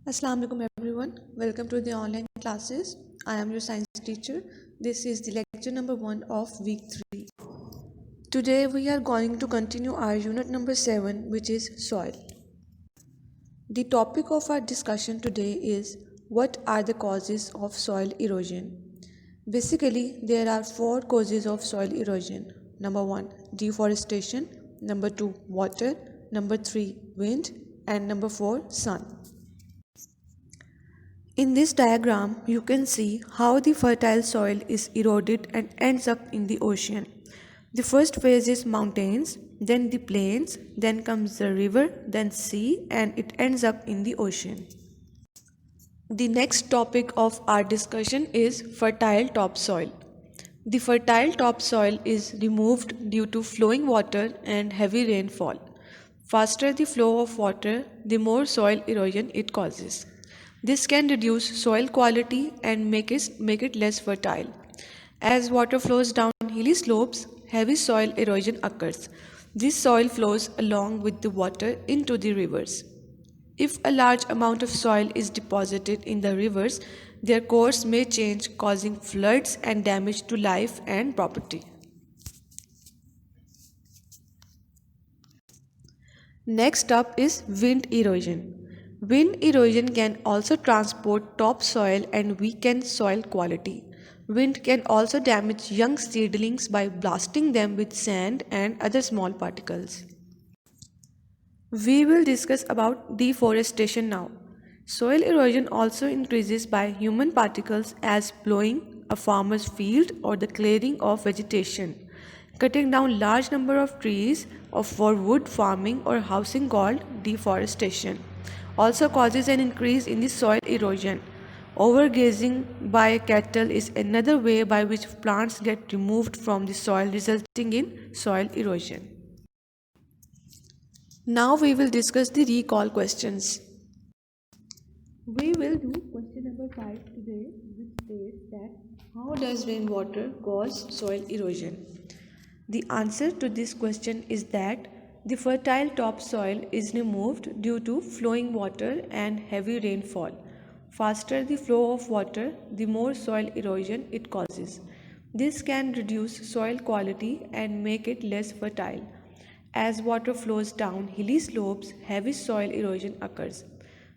Assalamu alaikum everyone. Welcome to the online classes. I am your science teacher. This is the lecture number 1 of week 3. Today we are going to continue our unit number 7, which is soil. The topic of our discussion today is what are the causes of soil erosion. Basically, there are 4 causes of soil erosion. Number 1, deforestation. Number 2, water. Number 3, wind. And number 4, sun. In this diagram, you can see how the fertile soil is eroded and ends up in the ocean. The first phase is mountains, then the plains, then comes the river, then sea, and it ends up in the ocean. The next topic of our discussion is fertile topsoil. The fertile topsoil is removed due to flowing water and heavy rainfall. Faster the flow of water, the more soil erosion it causes. This can reduce soil quality and make it less fertile. As water flows down hilly slopes, heavy soil erosion occurs. This soil flows along with the water into the rivers. If a large amount of soil is deposited in the rivers, their course may change, causing floods and damage to life and property. Next up is wind erosion. Wind erosion can also transport topsoil and weaken soil quality. Wind can also damage young seedlings by blasting them with sand and other small particles. We will discuss about deforestation now. Soil erosion also increases by human particles as plowing a farmer's field or the clearing of vegetation. Cutting down large number of trees for wood farming or housing called deforestation also causes an increase in the soil erosion. Overgrazing by cattle is another way by which plants get removed from the soil, resulting in soil erosion. Now we will discuss the recall questions. We will do question number 5 today, which states that how does rainwater cause soil erosion? The answer to this question is that the fertile topsoil is removed due to flowing water and heavy rainfall. Faster the flow of water, the more soil erosion it causes. This can reduce soil quality and make it less fertile. As water flows down hilly slopes, heavy soil erosion occurs.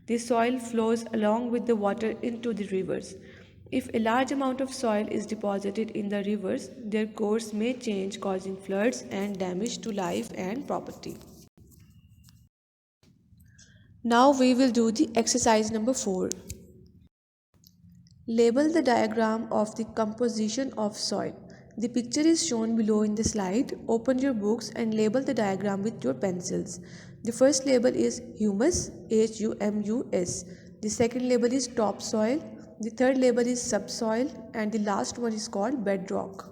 The soil flows along with the water into the rivers. If a large amount of soil is deposited in the rivers, their course may change, causing floods and damage to life and property. Now we will do the exercise number 4. Label the diagram of the composition of soil. The picture is shown below in the slide. Open your books and label the diagram with your pencils. The first label is humus, Humus. The second label is topsoil. The third label is subsoil, and the last one is called bedrock.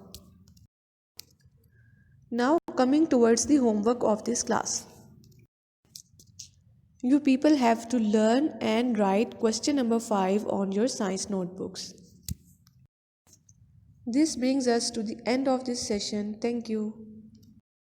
Now coming towards the homework of this class. You people have to learn and write question number 5 on your science notebooks. This brings us to the end of this session. Thank you.